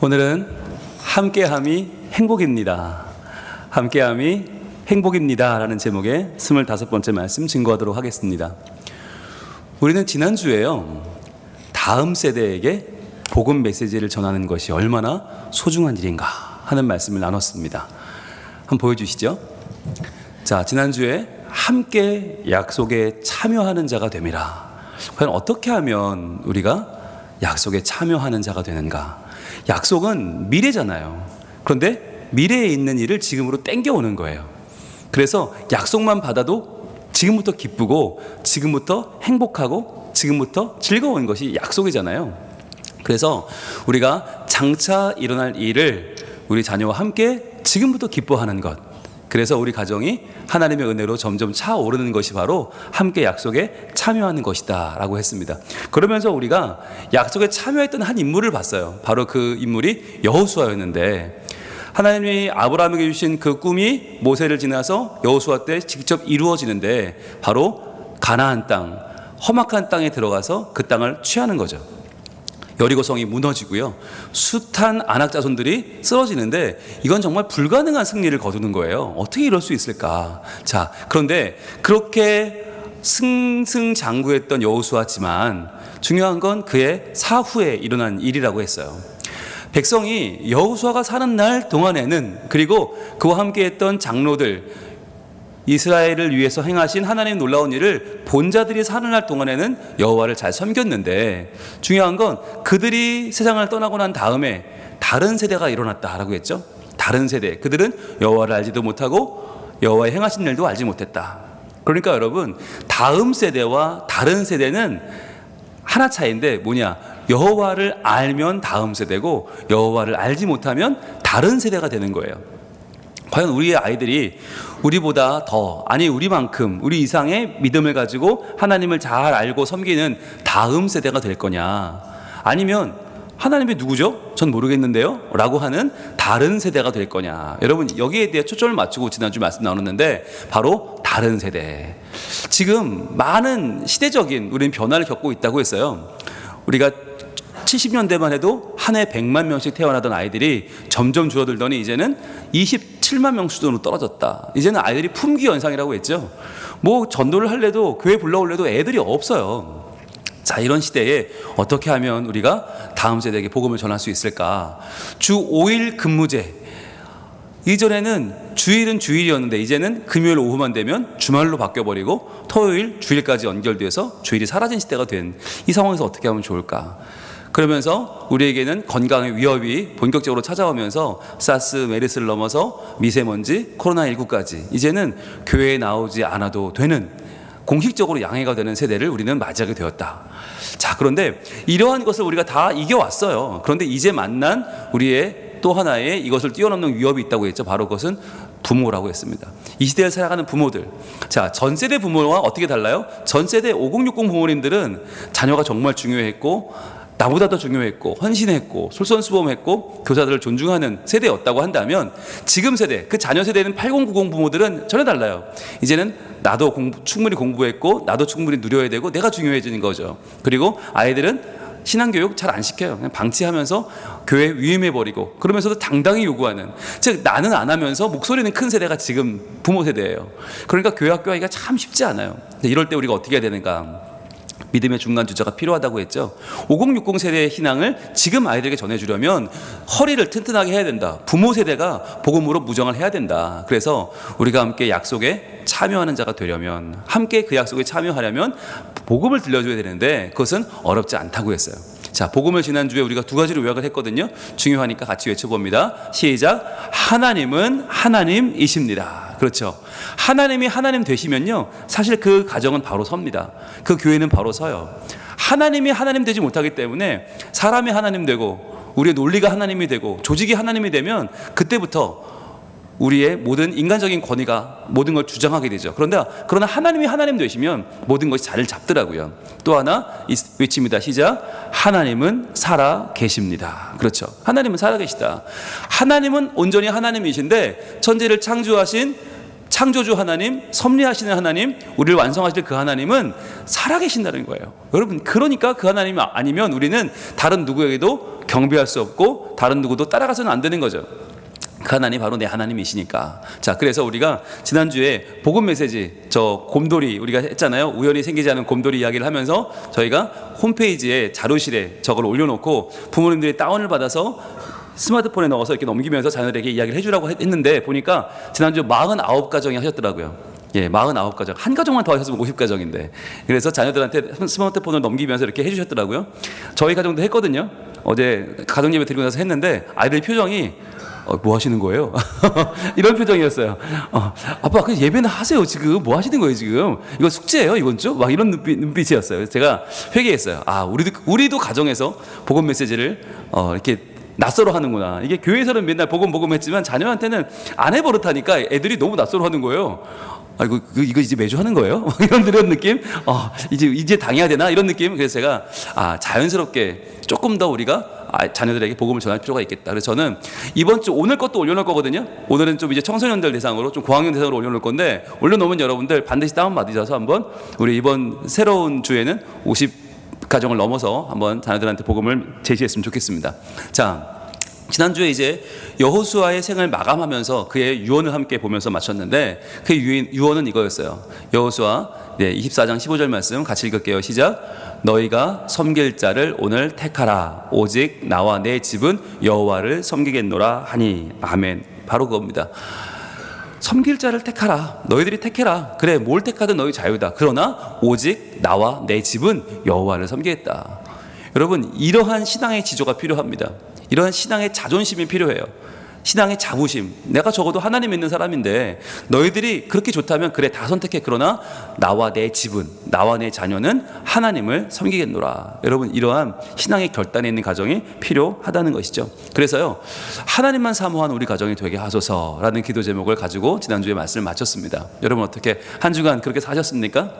오늘은 함께함이 행복입니다. 함께함이 행복입니다 라는 제목의 25번째 말씀 증거하도록 하겠습니다. 우리는 지난주에요, 다음 세대에게 복음 메시지를 전하는 것이 얼마나 소중한 일인가 하는 말씀을 나눴습니다. 한번 보여주시죠. 자, 지난주에 함께 약속에 참여하는 자가 됨이라. 과연 어떻게 하면 우리가 약속에 참여하는 자가 되는가? 약속은 미래잖아요. 그런데 미래에 있는 일을 지금으로 땡겨오는 거예요. 그래서 약속만 받아도 지금부터 기쁘고 지금부터 행복하고 지금부터 즐거운 것이 약속이잖아요. 그래서 우리가 장차 일어날 일을 우리 자녀와 함께 지금부터 기뻐하는 것, 그래서 우리 가정이 하나님의 은혜로 점점 차오르는 것이 바로 함께 약속에 참여하는 것이다 라고 했습니다. 그러면서 우리가 약속에 참여했던 한 인물을 봤어요. 바로 그 인물이 여호수아였는데, 하나님이 아브라함에게 주신 그 꿈이 모세를 지나서 여호수아 때 직접 이루어지는데, 바로 가나안 땅, 험악한 땅에 들어가서 그 땅을 취하는 거죠. 여리고성이 무너지고요, 숱한 아낙 자손들이 쓰러지는데 이건 정말 불가능한 승리를 거두는 거예요. 어떻게 이럴 수 있을까? 자, 그런데 그렇게 승승장구했던 여호수아지만 중요한 건 그의 사후에 일어난 일이라고 했어요. 백성이 여호수아가 사는 날 동안에는, 그리고 그와 함께했던 장로들, 이스라엘을 위해서 행하신 하나님의 놀라운 일을 본 자들이 사는 날 동안에는 여호와를 잘 섬겼는데, 중요한 건 그들이 세상을 떠나고 난 다음에 다른 세대가 일어났다라고 했죠. 다른 세대, 그들은 여호와를 알지도 못하고 여호와의 행하신 일도 알지 못했다. 그러니까 여러분, 다음 세대와 다른 세대는 하나 차이인데 뭐냐? 여호와를 알면 다음 세대고 여호와를 알지 못하면 다른 세대가 되는 거예요. 과연 우리의 아이들이 우리보다 더, 아니 우리만큼, 우리 이상의 믿음을 가지고 하나님을 잘 알고 섬기는 다음 세대가 될 거냐, 아니면 하나님이 누구죠? 전 모르겠는데요? 라고 하는 다른 세대가 될 거냐. 여러분, 여기에 대해 초점을 맞추고 지난주 말씀 나눴는데 바로 다른 세대. 지금 많은 시대적인 우리는 변화를 겪고 있다고 했어요. 우리가 70년대만 해도 한 해 100만 명씩 태어나던 아이들이 점점 줄어들더니 이제는 27만 명 수준으로 떨어졌다. 이제는 아이들이 품귀 현상이라고 했죠. 뭐 전도를 할래도, 교회 불러올래도 애들이 없어요. 자, 이런 시대에 어떻게 하면 우리가 다음 세대에게 복음을 전할 수 있을까? 주 5일 근무제. 이전에는 주일은 주일이었는데 이제는 금요일 오후만 되면 주말로 바뀌어버리고 토요일, 주일까지 연결돼서 주일이 사라진 시대가 된 이 상황에서 어떻게 하면 좋을까? 그러면서 우리에게는 건강의 위협이 본격적으로 찾아오면서 사스, 메르스를 넘어서 미세먼지, 코로나19까지 이제는 교회에 나오지 않아도 되는, 공식적으로 양해가 되는 세대를 우리는 맞이하게 되었다. 자, 그런데 이러한 것을 우리가 다 이겨왔어요. 그런데 이제 만난 우리의 또 하나의 이것을 뛰어넘는 위협이 있다고 했죠. 바로 그것은 부모라고 했습니다. 이 시대를 살아가는 부모들. 자, 전 세대 부모와 어떻게 달라요? 전 세대 5060 부모님들은 자녀가 정말 중요했고 나보다 더 중요했고 헌신했고 솔선수범했고 교사들을 존중하는 세대였다고 한다면, 지금 세대, 그 자녀 세대는 8090 부모들은 전혀 달라요. 이제는 나도 충분히 공부했고 나도 충분히 누려야 되고 내가 중요해지는 거죠. 그리고 아이들은 신앙교육 잘 안 시켜요. 그냥 방치하면서 교회 위임해버리고, 그러면서도 당당히 요구하는, 즉 나는 안 하면서 목소리는 큰 세대가 지금 부모 세대예요. 그러니까 교회 학교 하기가 참 쉽지 않아요. 이럴 때 우리가 어떻게 해야 되는가? 믿음의 중간 주자가 필요하다고 했죠. 5060 세대의 신앙을 지금 아이들에게 전해주려면 허리를 튼튼하게 해야 된다. 부모 세대가 복음으로 무장을 해야 된다. 그래서 우리가 함께 약속에 참여하는 자가 되려면, 함께 그 약속에 참여하려면 복음을 들려줘야 되는데 그것은 어렵지 않다고 했어요. 자, 복음을 지난주에 우리가 두 가지로 요약을 했거든요. 중요하니까 같이 외쳐봅니다. 시작. 하나님은 하나님이십니다. 그렇죠. 하나님이 하나님 되시면요, 사실 그 가정은 바로 섭니다. 그 교회는 바로 서요. 하나님이 하나님 되지 못하기 때문에 사람이 하나님 되고 우리의 논리가 하나님이 되고 조직이 하나님이 되면 그때부터 우리의 모든 인간적인 권위가 모든 걸 주장하게 되죠. 그러나 하나님이 하나님 되시면 모든 것이 자리를 잡더라고요. 또 하나 외칩니다. 시작. 하나님은 살아 계십니다. 그렇죠. 하나님은 살아 계시다. 하나님은 온전히 하나님이신데 천지를 창조하신 창조주 하나님, 섭리하시는 하나님, 우리를 완성하실 그 하나님은 살아계신다는 거예요. 여러분, 그러니까 그 하나님 아니면 우리는 다른 누구에게도 경배할 수 없고 다른 누구도 따라가서는 안 되는 거죠. 그 하나님 바로 내 하나님이시니까. 자, 그래서 우리가 지난주에 복음 메시지 저 곰돌이 우리가 했잖아요. 우연히 생기지 않은 곰돌이 이야기를 하면서 저희가 홈페이지에 자료실에 저걸 올려놓고 부모님들이 다운을 받아서 스마트폰에 넣어서 이렇게 넘기면서 자녀들에게 이야기를 해주라고 했는데 보니까 지난주 49가정이 하셨더라고요. 예, 49가정. 한 가정만 더 하셨으면 50가정인데. 그래서 자녀들한테 스마트폰을 넘기면서 이렇게 해주셨더라고요. 저희 가정도 했거든요. 어제 가정예배 드리고 나서 했는데 아이들 표정이 뭐 하시는 거예요? 이런 표정이었어요. 아빠 그 예배는 하세요. 지금 뭐 하시는 거예요 지금? 이거 숙제예요 이번 주? 막 이런 눈빛이었어요. 그래서 제가 회개했어요. 우리도 가정에서 복음 메시지를 이렇게 낯설어 하는구나. 이게 교회에서는 맨날 복음 했지만 자녀한테는 안 해버릇하니까 애들이 너무 낯설어 하는 거예요. 이거 이제 매주 하는 거예요? 이런 느낌? 이제 당해야 되나? 이런 느낌? 그래서 제가 자연스럽게 조금 더 우리가 자녀들에게 복음을 전할 필요가 있겠다. 그래서 저는 이번 주 오늘 것도 올려놓을 거거든요. 오늘은 좀 이제 청소년들 대상으로 좀 고학년 대상으로 올려놓을 건데 올려놓으면 여러분들 반드시 다운받으셔서 한번 우리 이번 새로운 주에는 50가정을 넘어서 한번 자녀들한테 복음을 제시했으면 좋겠습니다. 자, 지난주에 이제 여호수아의 생을 마감하면서 그의 유언을 함께 보면서 마쳤는데 그 유언은 이거였어요. 여호수아 24장 15절 말씀 같이 읽을게요. 시작. 너희가 섬길 자를 오늘 택하라. 오직 나와 내 집은 여호와를 섬기겠노라 하니. 아멘. 바로 그겁니다. 섬길 자를 택하라. 너희들이 택해라. 그래, 뭘 택하든 너희 자유다. 그러나 오직 나와 내 집은 여호와를 섬기겠다. 여러분, 이러한 신앙의 지조가 필요합니다. 이러한 신앙의 자존심이 필요해요. 신앙의 자부심. 내가 적어도 하나님 믿는 사람인데 너희들이 그렇게 좋다면 그래 다 선택해. 그러나 나와 내 집은, 나와 내 자녀는 하나님을 섬기겠노라. 여러분, 이러한 신앙의 결단에 있는 가정이 필요하다는 것이죠. 그래서요, 하나님만 사모하는 우리 가정이 되게 하소서라는 기도 제목을 가지고 지난주에 말씀을 마쳤습니다. 여러분, 어떻게 한 주간 그렇게 사셨습니까?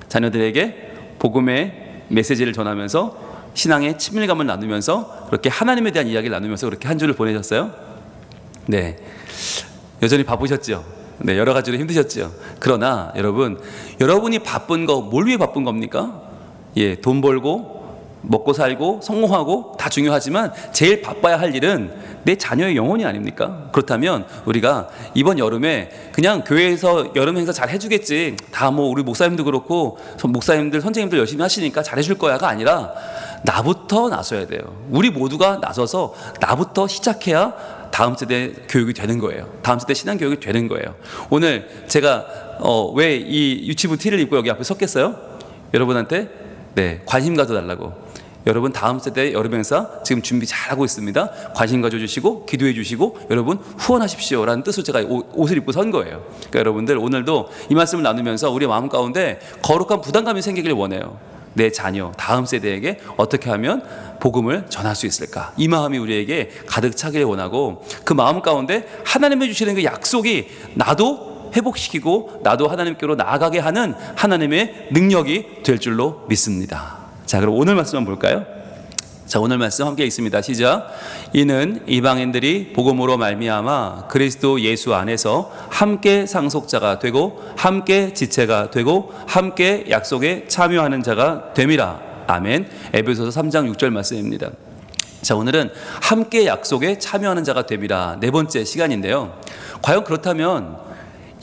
자녀들에게 복음의 메시지를 전하면서 신앙의 친밀감을 나누면서 그렇게 하나님에 대한 이야기를 나누면서 그렇게 한 주를 보내셨어요? 네, 여전히 바쁘셨죠? 네, 여러 가지로 힘드셨죠? 그러나 여러분, 여러분이 바쁜 거 뭘 위해 바쁜 겁니까? 예, 돈 벌고 먹고 살고 성공하고 다 중요하지만 제일 바빠야 할 일은 내 자녀의 영혼이 아닙니까? 그렇다면 우리가 이번 여름에 그냥 교회에서 여름 행사 잘 해주겠지, 다 뭐 우리 목사님도 그렇고 목사님들 선생님들 열심히 하시니까 잘 해줄 거야가 아니라 나부터 나서야 돼요. 우리 모두가 나서서 나부터 시작해야 다음 세대 교육이 되는 거예요. 다음 세대 신앙 교육이 되는 거예요. 오늘 제가 왜 이 유치부 티를 입고 여기 앞에 섰겠어요? 여러분한테 관심 가져달라고. 여러분, 다음 세대 여름 행사 지금 준비 잘하고 있습니다. 관심 가져주시고 기도해 주시고 여러분 후원하십시오 라는 뜻으로 제가 옷을 입고 선 거예요. 그러니까 여러분들 오늘도 이 말씀을 나누면서 우리 마음 가운데 거룩한 부담감이 생기길 원해요. 내 자녀, 다음 세대에게 어떻게 하면 복음을 전할 수 있을까? 이 마음이 우리에게 가득 차기를 원하고 그 마음 가운데 하나님이 주시는 그 약속이 나도 회복시키고 나도 하나님께로 나아가게 하는 하나님의 능력이 될 줄로 믿습니다. 자, 그럼 오늘 말씀 한번 볼까요? 자, 오늘 말씀 함께 읽습니다. 시작. 이는 이방인들이 복음으로 말미암아 그리스도 예수 안에서 함께 상속자가 되고 함께 지체가 되고 함께 약속에 참여하는 자가 됨이라. 아멘. 에베소서 3장 6절 말씀입니다. 자, 오늘은 함께 약속에 참여하는 자가 됨이라 네 번째 시간인데요. 과연 그렇다면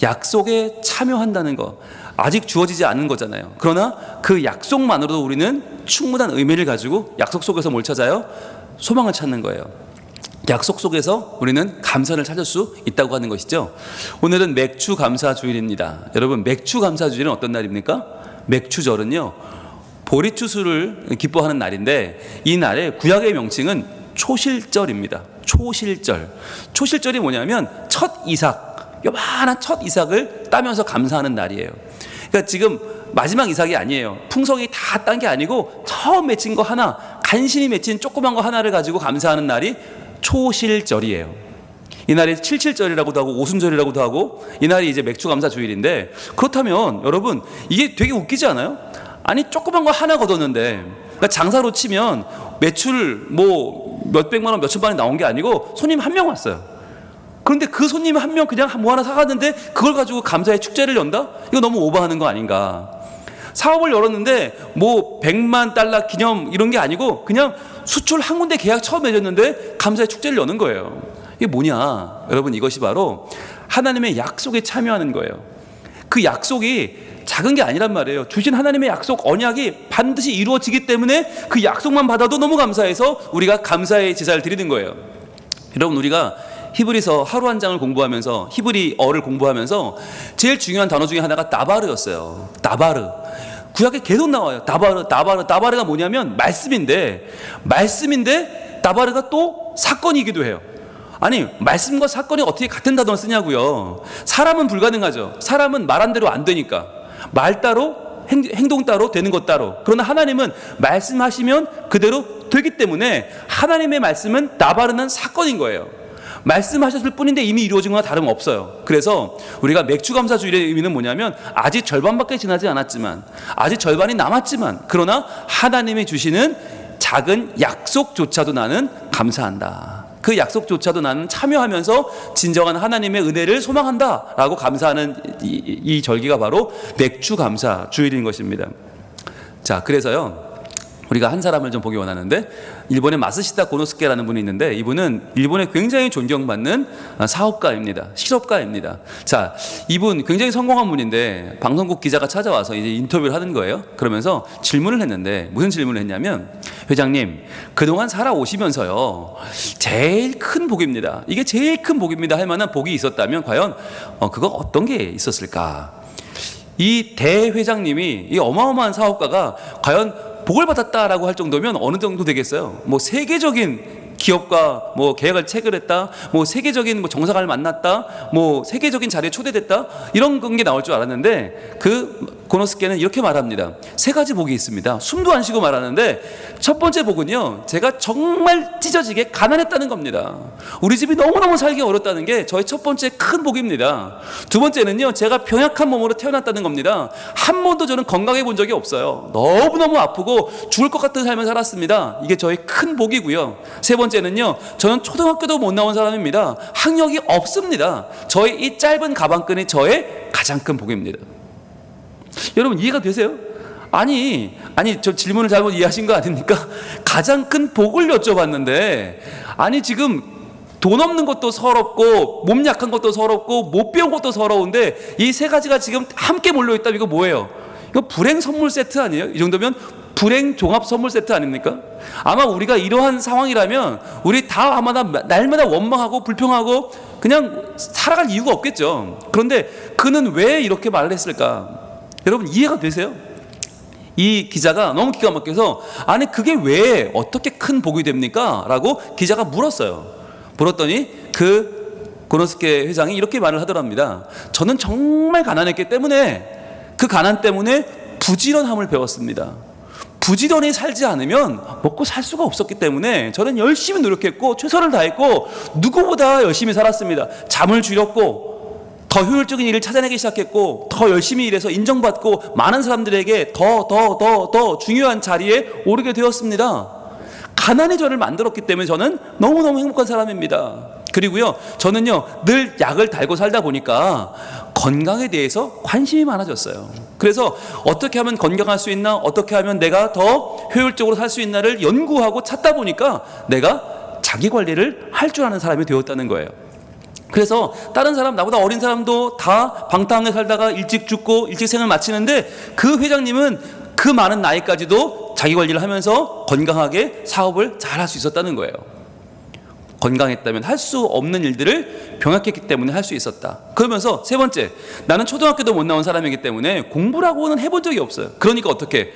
약속에 참여한다는 거 아직 주어지지 않은 거잖아요. 그러나 그 약속만으로도 우리는 충분한 의미를 가지고 약속 속에서 뭘 찾아요? 소망을 찾는 거예요. 약속 속에서 우리는 감사를 찾을 수 있다고 하는 것이죠. 오늘은 맥주 감사 주일입니다. 여러분, 맥주 감사 주일은 어떤 날입니까? 맥주절은요, 보리추수를 기뻐하는 날인데 이 날의 구약의 명칭은 초실절입니다. 초실절. 초실절이 뭐냐면 첫 이삭, 요만한 첫 이삭을 따면서 감사하는 날이에요. 그러니까 지금 마지막 이삭이 아니에요. 풍성이 다 딴 게 아니고 처음 맺힌 거 하나, 간신히 맺힌 조그만 거 하나를 가지고 감사하는 날이 초실절이에요. 이 날이 칠칠절이라고도 하고 오순절이라고도 하고 이 날이 이제 맥주 감사 주일인데, 그렇다면 여러분 이게 되게 웃기지 않아요? 아니, 조그만 거 하나 거뒀는데, 그러니까 장사로 치면 매출 뭐 몇백만 원, 몇천만 원이 나온 게 아니고 손님 한 명 왔어요. 그런데 그 손님 한 명 그냥 뭐 하나 사갔는데 그걸 가지고 감사의 축제를 연다? 이거 너무 오버하는 거 아닌가. 사업을 열었는데 뭐 100만 달러 기념 이런 게 아니고 그냥 수출 한 군데 계약 처음 맺었는데 감사의 축제를 여는 거예요. 이게 뭐냐? 여러분, 이것이 바로 하나님의 약속에 참여하는 거예요. 그 약속이 작은 게 아니란 말이에요. 주신 하나님의 약속, 언약이 반드시 이루어지기 때문에 그 약속만 받아도 너무 감사해서 우리가 감사의 제사를 드리는 거예요. 여러분, 우리가 히브리서 하루 한 장을 공부하면서, 히브리어를 공부하면서 제일 중요한 단어 중에 하나가 다바르였어요. 다바르. 구약에 계속 나와요. 다바르가 뭐냐면 말씀인데 다바르가 또 사건이기도 해요. 아니, 말씀과 사건이 어떻게 같은 단어를 쓰냐고요. 사람은 불가능하죠. 사람은 말한 대로 안 되니까. 말 따로 행동 따로 되는 것 따로. 그러나 하나님은 말씀하시면 그대로 되기 때문에 하나님의 말씀은 다바르는 사건인 거예요. 말씀하셨을 뿐인데 이미 이루어진 거나 다름없어요. 그래서 우리가 맥주감사주일의 의미는 뭐냐면 아직 절반밖에 지나지 않았지만, 아직 절반이 남았지만, 그러나 하나님이 주시는 작은 약속조차도 나는 감사한다. 그 약속조차도 나는 참여하면서 진정한 하나님의 은혜를 소망한다 라고 감사하는 이 절기가 바로 맥주감사 주일인 것입니다. 자, 그래서요, 우리가 한 사람을 좀 보기 원하는데, 일본의 마스시다 고노스케라는 분이 있는데, 이분은 일본에 굉장히 존경받는 사업가입니다. 실업가입니다. 자, 이분 굉장히 성공한 분인데 방송국 기자가 찾아와서 이제 인터뷰를 하는 거예요. 그러면서 질문을 했는데, 무슨 질문을 했냐면, 회장님, 그동안 살아오시면서요, 제일 큰 복입니다. 이게 제일 큰 복입니다 할 만한 복이 있었다면 과연 그거 어떤 게 있었을까? 이 대회장님이, 이 어마어마한 사업가가 과연 복을 받았다라고 할 정도면 어느 정도 되겠어요? 뭐 세계적인 기업과 뭐 계약을 체결했다, 뭐 세계적인 뭐 정상을 만났다, 뭐 세계적인 자리에 초대됐다, 이런 게 나올 줄 알았는데, 그 고노스케는 이렇게 말합니다. 세 가지 복이 있습니다. 숨도 안 쉬고 말하는데, 첫 번째 복은요, 제가 정말 찢어지게 가난했다는 겁니다. 우리 집이 너무너무 살기 어렵다는 게 저의 첫 번째 큰 복입니다. 두 번째는요, 제가 병약한 몸으로 태어났다는 겁니다. 한 번도 저는 건강해 본 적이 없어요. 너무너무 아프고 죽을 것 같은 삶을 살았습니다. 이게 저의 큰 복이고요. 세 번째는요, 저는 초등학교도 못 나온 사람입니다. 학력이 없습니다. 저의 이 짧은 가방끈이 저의 가장 큰 복입니다. 여러분, 이해가 되세요? 아니, 저 질문을 잘못 이해하신 거 아닙니까? 가장 큰 복을 여쭤봤는데, 아니, 지금 돈 없는 것도 서럽고 몸 약한 것도 서럽고 못 배운 것도 서러운데, 이 세 가지가 지금 함께 몰려있다면 이거 뭐예요? 이거 불행 선물 세트 아니에요? 이 정도면 불행 종합 선물 세트 아닙니까? 아마 우리가 이러한 상황이라면 우리 다 아마 날마다 원망하고 불평하고 그냥 살아갈 이유가 없겠죠. 그런데 그는 왜 이렇게 말을 했을까? 여러분, 이해가 되세요? 이 기자가 너무 기가 막혀서, 아니 그게 왜 어떻게 큰 복이 됩니까? 라고 기자가 물었어요. 물었더니 그 고노스케 회장이 이렇게 말을 하더랍니다. 저는 정말 가난했기 때문에, 그 가난 때문에 부지런함을 배웠습니다. 부지런히 살지 않으면 먹고 살 수가 없었기 때문에 저는 열심히 노력했고 최선을 다했고 누구보다 열심히 살았습니다. 잠을 줄였고 더 효율적인 일을 찾아내기 시작했고 더 열심히 일해서 인정받고 많은 사람들에게 더 중요한 자리에 오르게 되었습니다. 가난이 저를 만들었기 때문에 저는 너무너무 행복한 사람입니다. 그리고요, 저는요, 늘 약을 달고 살다 보니까 건강에 대해서 관심이 많아졌어요. 그래서 어떻게 하면 건강할 수 있나, 어떻게 하면 내가 더 효율적으로 살 수 있나를 연구하고 찾다 보니까 내가 자기 관리를 할 줄 아는 사람이 되었다는 거예요. 그래서 다른 사람, 나보다 어린 사람도 다 방탕하게 살다가 일찍 죽고 일찍 생을 마치는데, 그 회장님은 그 많은 나이까지도 자기 관리를 하면서 건강하게 사업을 잘 할 수 있었다는 거예요. 건강했다면 할 수 없는 일들을 병약했기 때문에 할 수 있었다. 그러면서 세 번째, 나는 초등학교도 못 나온 사람이기 때문에 공부라고는 해본 적이 없어요. 그러니까 어떻게?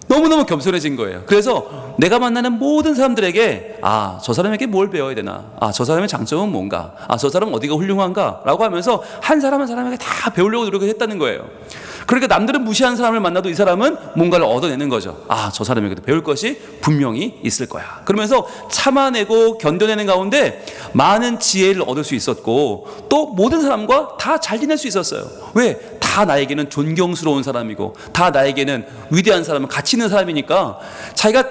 너무너무 겸손해진 거예요. 그래서 내가 만나는 모든 사람들에게, 아, 저 사람에게 뭘 배워야 되나? 아, 저 사람의 장점은 뭔가? 아, 저 사람은 어디가 훌륭한가? 라고 하면서 한 사람 한 사람에게 다 배우려고 노력을 했다는 거예요. 그러니까 남들은 무시하는 사람을 만나도 이 사람은 뭔가를 얻어내는 거죠. 아, 저 사람에게도 배울 것이 분명히 있을 거야. 그러면서 참아내고 견뎌내는 가운데 많은 지혜를 얻을 수 있었고, 또 모든 사람과 다 잘 지낼 수 있었어요. 왜? 다 나에게는 존경스러운 사람이고 다 나에게는 위대한 사람은 가치 있는 사람이니까 자기가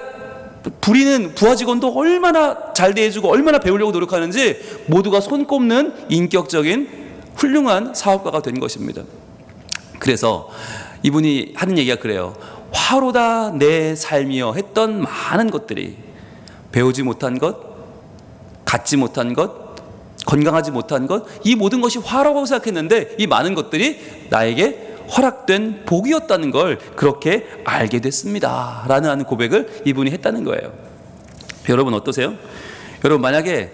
부리는 부하 직원도 얼마나 잘 대해주고 얼마나 배우려고 노력하는지 모두가 손꼽는 인격적인 훌륭한 사업가가 된 것입니다. 그래서 이분이 하는 얘기가 그래요. 화로다 내 삶이여 했던 많은 것들이 배우지 못한 것, 갖지 못한 것, 건강하지 못한 것, 이 모든 것이 화라고 생각했는데 이 많은 것들이 나에게 허락된 복이었다는 걸 그렇게 알게 됐습니다 라는 고백을 이분이 했다는 거예요. 여러분 어떠세요? 여러분 만약에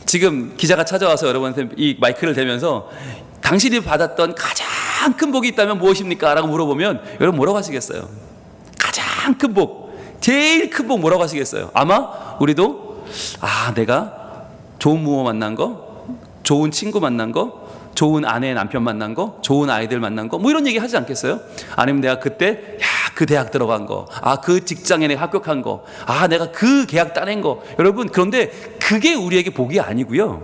지금 기자가 찾아와서 여러분한테 이 마이크를 대면서 당신이 받았던 가장 큰 복이 있다면 무엇입니까? 라고 물어보면 여러분 뭐라고 하시겠어요? 가장 큰 복, 제일 큰 복 뭐라고 하시겠어요? 아마 우리도 내가 좋은 부모 만난 거, 좋은 친구 만난 거, 좋은 아내 남편 만난 거, 좋은 아이들 만난 거, 뭐 이런 얘기 하지 않겠어요? 아니면 내가 그때 그 대학 들어간 거, 그 직장에 내가 합격한 거, 내가 그 계약 따낸 거. 여러분 그런데 그게 우리에게 복이 아니고요.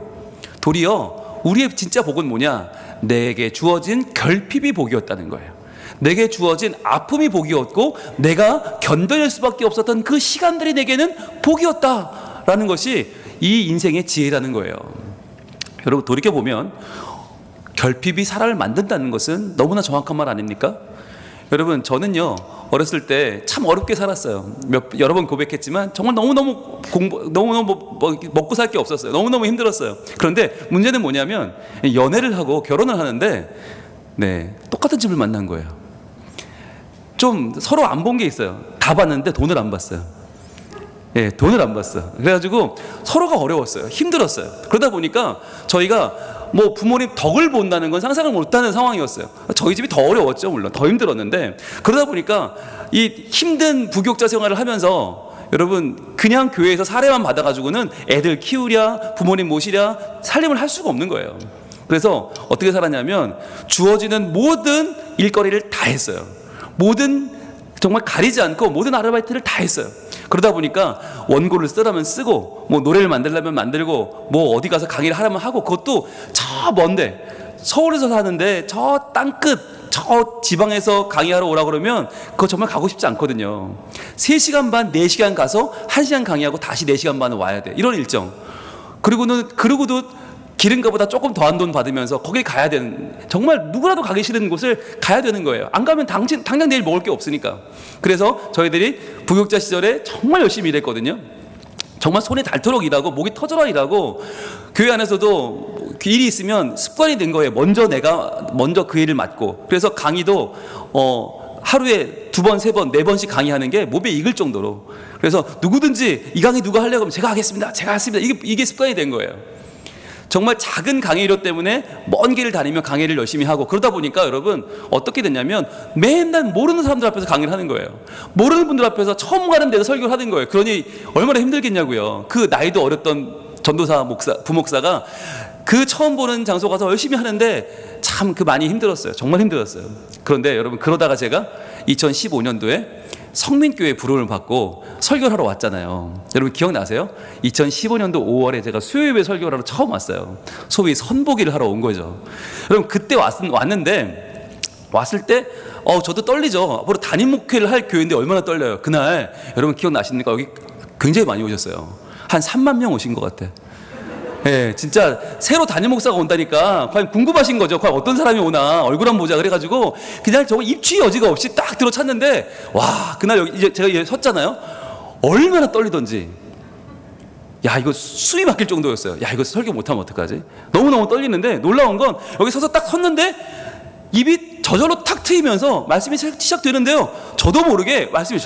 도리어 우리의 진짜 복은 뭐냐? 내게 주어진 결핍이 복이었다는 거예요. 내게 주어진 아픔이 복이었고 내가 견뎌낼 수밖에 없었던 그 시간들이 내게는 복이었다라는 것이 이 인생의 지혜라는 거예요. 여러분 돌이켜보면 결핍이 사람을 만든다는 것은 너무나 정확한 말 아닙니까? 여러분 저는요 어렸을 때 참 어렵게 살았어요. 여러 번 고백했지만 정말 너무너무 먹고 살 게 없었어요. 너무너무 힘들었어요. 그런데 문제는 뭐냐면 연애를 하고 결혼을 하는데 똑같은 집을 만난 거예요. 좀 서로 안 본 게 있어요. 다 봤는데 돈을 안 봤어요. 돈을 안 봤어. 그래가지고 서로가 어려웠어요. 힘들었어요. 그러다 보니까 저희가 부모님 덕을 본다는 건 상상을 못하는 상황이었어요. 저희 집이 더 어려웠죠. 물론 더 힘들었는데 그러다 보니까 이 힘든 부교육자 생활을 하면서 여러분 그냥 교회에서 사례만 받아가지고는 애들 키우랴 부모님 모시랴 살림을 할 수가 없는 거예요. 그래서 어떻게 살았냐면 주어지는 모든 일거리를 다 했어요. 정말 가리지 않고 모든 아르바이트를 다 했어요. 그러다 보니까 원고를 쓰라면 쓰고 노래를 만들려면 만들고 어디 가서 강의를 하려면 하고 그것도 저 먼데 서울에서 사는데 저 땅끝 저 지방에서 강의하러 오라 그러면 그거 정말 가고 싶지 않거든요. 3시간 반 4시간 가서 1시간 강의하고 다시 4시간 반은 와야 돼. 이런 일정. 그러고도 기름값보다 조금 더한 돈 받으면서 거길 가야 되는, 정말 누구라도 가기 싫은 곳을 가야 되는 거예요. 안 가면 당장 내일 먹을 게 없으니까. 그래서 저희들이 부교육자 시절에 정말 열심히 일했거든요. 정말 손에 닳도록 일하고 목이 터져라 일하고 교회 안에서도 일이 있으면 습관이 된 거예요. 먼저 그 일을 맡고. 그래서 강의도 하루에 2번, 3번, 4번씩 강의하는 게 몸에 익을 정도로. 그래서 누구든지 이 강의 누가 하려고 하면 제가 하겠습니다. 이게 습관이 된 거예요. 정말 작은 강의료 때문에 먼 길을 다니며 강의를 열심히 하고 그러다 보니까 여러분 어떻게 됐냐면 맨날 모르는 사람들 앞에서 강의를 하는 거예요. 모르는 분들 앞에서 처음 가는 데서 설교를 하는 거예요. 그러니 얼마나 힘들겠냐고요. 그 나이도 어렸던 전도사 부목사가 그 처음 보는 장소 가서 열심히 하는데 참 많이 힘들었어요. 정말 힘들었어요. 그런데 여러분 그러다가 제가 2015년도에 성민교회 부름을 받고 설교를 하러 왔잖아요. 여러분 기억나세요? 2015년도 5월에 제가 수요예배 설교를 하러 처음 왔어요. 소위 선보기를 하러 온 거죠. 여러분 그때 왔는데 왔을 때 저도 떨리죠. 앞으로 담임 목회를 할 교회인데 얼마나 떨려요. 그날 여러분 기억나십니까? 여기 굉장히 많이 오셨어요. 한 3만 명 오신 것 같아. 진짜 새로 담임 목사가 온다니까 과연 궁금하신 거죠. 과연 어떤 사람이 오나 얼굴 한번 보자 그래가지고 그냥 정말 입추 여지가 없이 딱 들어찼는데 와 그날 제가 섰잖아요. 얼마나 떨리던지. 야 이거 숨이 막힐 정도였어요. 야 이거 설교 못하면 어떡하지? 너무너무 떨리는데 놀라운 건 여기 서서 딱 섰는데 입이 저절로 탁 트이면서 말씀이 시작되는데요. 저도 모르게 말씀이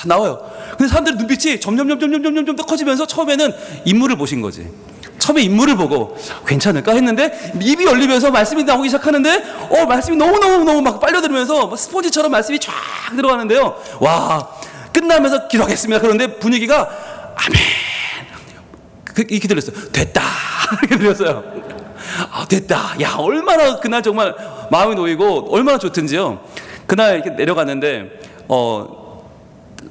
나와요. 근데 사람들 눈빛이 점점 더 커지면서 처음에는 인물을 보신 거지. 처음에 인물을 보고 괜찮을까 했는데 입이 열리면서 말씀이 나오기 시작하는데 말씀이 너무 막 빨려들면서 스포지처럼 말씀이 쫙 들어가는데요. 와 끝나면서 기도하겠습니다. 그런데 분위기가 아멘 이렇게 들렸어요. 됐다 이렇게 들렸어요. 됐다. 야 얼마나 그날 정말 마음이 놓이고 얼마나 좋든지요. 그날 이렇게 내려갔는데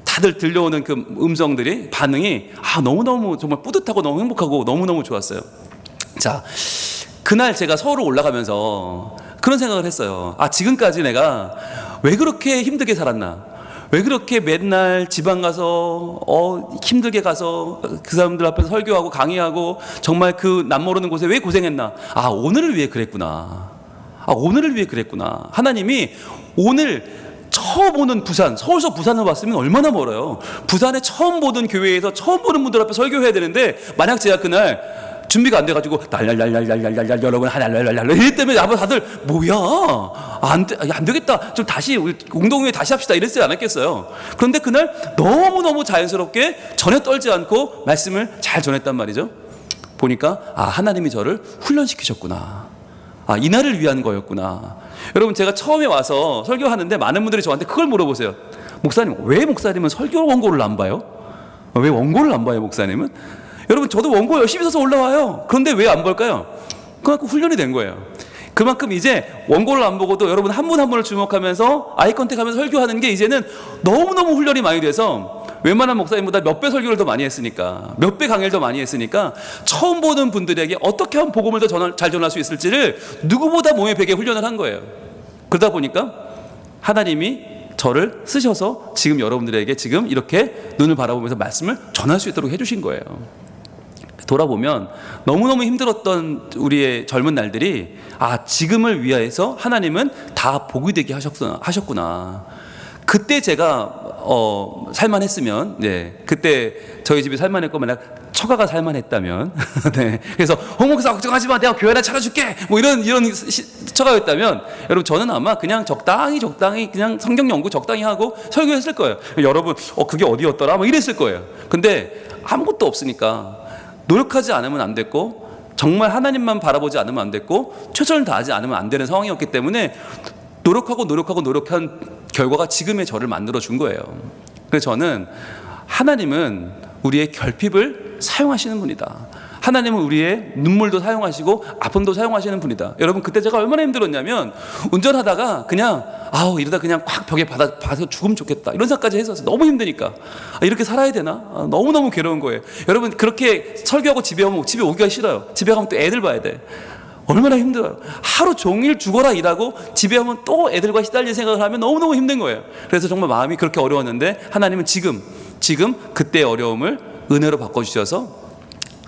다들 들려오는 그 음성들이 반응이 너무너무 정말 뿌듯하고 너무 행복하고 너무너무 좋았어요. 자 그날 제가 서울을 올라가면서 그런 생각을 했어요. 지금까지 내가 왜 그렇게 힘들게 살았나, 왜 그렇게 맨날 지방 가서 힘들게 가서 그 사람들 앞에서 설교하고 강의하고 정말 그 남모르는 곳에 왜 고생했나? 아, 오늘을 위해 그랬구나. 오늘을 위해 그랬구나. 하나님이 오늘 처음 오는 부산, 서울서 부산을 왔으면 얼마나 멀어요. 부산에 처음 보던 교회에서 처음 보는 분들 앞에 설교해야 되는데, 만약 제가 그날 준비가 안 돼가지고 날날날날날날날 여러분 하날날날날 이랬 때문에 아마 다들 뭐야 안 되겠다, 좀 다시 우리 공동회의 다시 합시다 이랬지 않았겠어요. 그런데 그날 너무너무 자연스럽게 전혀 떨지 않고 말씀을 잘 전했단 말이죠. 보니까 하나님이 저를 훈련시키셨구나. 이날을 위한 거였구나. 여러분, 제가 처음에 와서 설교하는데 많은 분들이 저한테 그걸 물어보세요. 목사님, 왜 목사님은 설교 원고를 안 봐요? 왜 원고를 안 봐요, 목사님은? 여러분, 저도 원고 열심히 써서 올라와요. 그런데 왜 안 볼까요? 그만큼 훈련이 된 거예요. 그만큼 이제 원고를 안 보고도 여러분 한 분 한 분을 주목하면서 아이 컨택하면서 설교하는 게 이제는 너무너무 훈련이 많이 돼서 웬만한 목사님보다 몇 배 설교를 더 많이 했으니까, 몇 배 강의를 더 많이 했으니까 처음 보는 분들에게 어떻게 하면 복음을 더 잘 전할 수 있을지를 누구보다 몸에 배게 훈련을 한 거예요. 그러다 보니까 하나님이 저를 쓰셔서 지금 여러분들에게 지금 이렇게 눈을 바라보면서 말씀을 전할 수 있도록 해주신 거예요. 돌아보면 너무너무 힘들었던 우리의 젊은 날들이 지금을 위하여서 하나님은 다 복이 되게 하셨구나. 그때 제가 살만했으면, 그때 저희 집이 살만했고 만약 처가가 살만했다면 네, 그래서 홍목사 걱정하지 마, 내가 교회 하나 차려줄게, 뭐 이런 처가였다면 여러분, 저는 아마 그냥 적당히 그냥 성경 연구 적당히 하고 설교했을 거예요. 여러분, 그게 어디였더라 뭐 이랬을 거예요. 근데 아무것도 없으니까 노력하지 않으면 안 됐고, 정말 하나님만 바라보지 않으면 안 됐고, 최선을 다하지 않으면 안 되는 상황이었기 때문에 노력한 결과가 지금의 저를 만들어 준 거예요. 그래서 저는 하나님은 우리의 결핍을 사용하시는 분이다. 하나님은 우리의 눈물도 사용하시고 아픔도 사용하시는 분이다. 여러분, 그때 제가 얼마나 힘들었냐면 운전하다가 그냥 이러다 그냥 콱 벽에 받아서 죽으면 좋겠다 이런 생각까지 했었어요. 너무 힘드니까. 이렇게 살아야 되나? 너무너무 괴로운 거예요. 여러분, 그렇게 설교하고 집에 오면 집에 오기가 싫어요. 집에 가면 또 애들 봐야 돼. 얼마나 힘들어요. 하루 종일 죽어라 일하고 집에 오면 또 애들과 시달릴 생각을 하면 너무너무 힘든 거예요. 그래서 정말 마음이 그렇게 어려웠는데 하나님은 지금 그때의 어려움을 은혜로 바꿔주셔서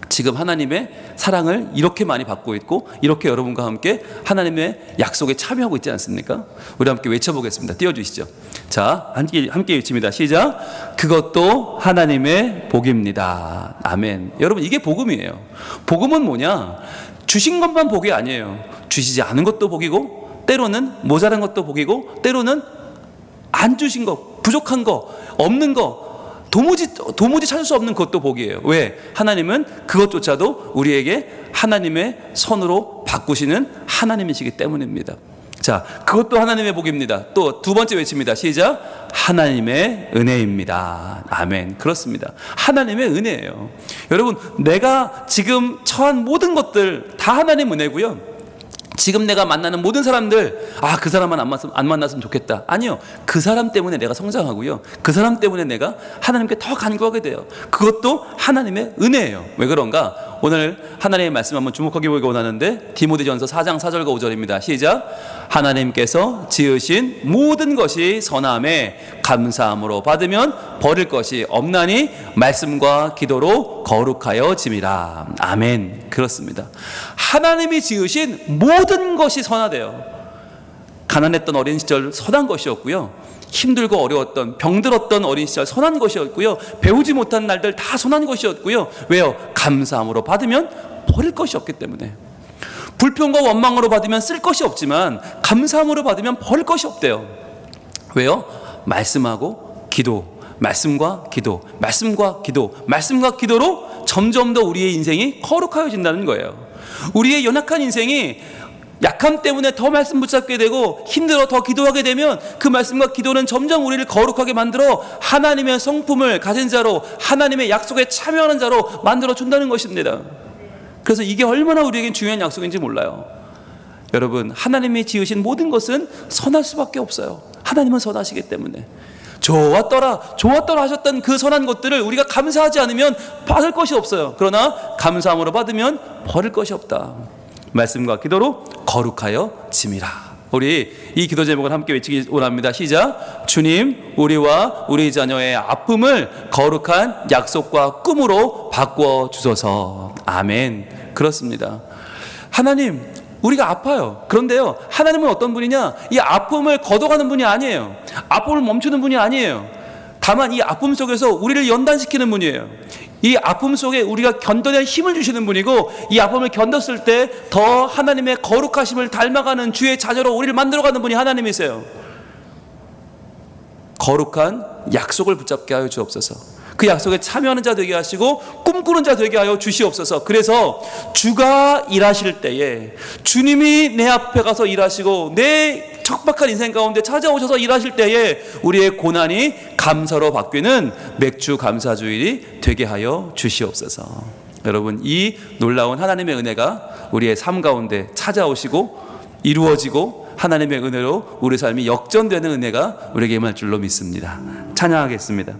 지금 하나님의 사랑을 이렇게 많이 받고 있고, 이렇게 여러분과 함께 하나님의 약속에 참여하고 있지 않습니까? 우리 함께 외쳐보겠습니다. 띄워주시죠. 자, 함께 외칩니다. 시작. 그것도 하나님의 복입니다. 아멘. 여러분, 이게 복음이에요. 복음은 뭐냐? 주신 것만 복이 아니에요. 주시지 않은 것도 복이고, 때로는 모자란 것도 복이고, 때로는 안 주신 것, 부족한 거, 없는 거, 도무지 찾을 수 없는 것도 복이에요. 왜? 하나님은 그것조차도 우리에게 하나님의 선으로 바꾸시는 하나님이시기 때문입니다. 자, 그것도 하나님의 복입니다. 또 두 번째 외칩니다. 시작. 하나님의 은혜입니다. 아멘. 그렇습니다. 하나님의 은혜예요. 여러분, 내가 지금 처한 모든 것들 다 하나님 은혜고요. 지금 내가 만나는 모든 사람들, 그 사람만 안 만났으면 좋겠다. 아니요. 그 사람 때문에 내가 성장하고요. 그 사람 때문에 내가 하나님께 더 간구하게 돼요. 그것도 하나님의 은혜예요. 왜 그런가? 오늘 하나님의 말씀 한번 주목하게 보기 원하는데, 디모데전서 4장 4절과 5절입니다. 시작. 하나님께서 지으신 모든 것이 선함에 감사함으로 받으면 버릴 것이 없나니 말씀과 기도로 거룩하여 짐이라. 아멘. 그렇습니다. 하나님이 지으신 모든 것이 선하대요. 가난했던 어린 시절 선한 것이었고요. 힘들고 어려웠던, 병들었던 어린 시절 선한 것이었고요. 배우지 못한 날들 다 선한 것이었고요. 왜요? 감사함으로 받으면 버릴 것이 없기 때문에. 불평과 원망으로 받으면 쓸 것이 없지만 감사함으로 받으면 버릴 것이 없대요. 왜요? 말씀하고 기도, 말씀과 기도, 말씀과 기도, 말씀과 기도로 점점 더 우리의 인생이 거룩하여진다는 거예요. 우리의 연약한 인생이 약함 때문에 더 말씀 붙잡게 되고 힘들어 더 기도하게 되면 그 말씀과 기도는 점점 우리를 거룩하게 만들어 하나님의 성품을 가진 자로, 하나님의 약속에 참여하는 자로 만들어 준다는 것입니다. 그래서 이게 얼마나 우리에겐 중요한 약속인지 몰라요. 여러분, 하나님이 지으신 모든 것은 선할 수밖에 없어요. 하나님은 선하시기 때문에. 좋았더라 하셨던 그 선한 것들을 우리가 감사하지 않으면 받을 것이 없어요. 그러나 감사함으로 받으면 버릴 것이 없다. 말씀과 기도로 거룩하여 짐이라. 우리 이 기도 제목을 함께 외치기 원합니다. 시작. 주님, 우리와 우리 자녀의 아픔을 거룩한 약속과 꿈으로 바꾸어 주소서. 아멘. 그렇습니다. 하나님, 우리가 아파요. 그런데요, 하나님은 어떤 분이냐? 이 아픔을 걷어가는 분이 아니에요. 아픔을 멈추는 분이 아니에요. 다만 이 아픔 속에서 우리를 연단시키는 분이에요. 이 아픔 속에 우리가 견뎌낼 힘을 주시는 분이고, 이 아픔을 견뎠을 때 더 하나님의 거룩하심을 닮아가는 주의 자녀로 우리를 만들어가는 분이 하나님이세요. 거룩한 약속을 붙잡게 하여 주옵소서. 그 약속에 참여하는 자 되게 하시고 꿈꾸는 자 되게 하여 주시옵소서. 그래서 주가 일하실 때에, 주님이 내 앞에 가서 일하시고 내 척박한 인생 가운데 찾아오셔서 일하실 때에 우리의 고난이 감사로 바뀌는 맥주 감사주일이 되게 하여 주시옵소서. 여러분, 이 놀라운 하나님의 은혜가 우리의 삶 가운데 찾아오시고 이루어지고 하나님의 은혜로 우리 삶이 역전되는 은혜가 우리에게 임할 줄로 믿습니다. 찬양하겠습니다.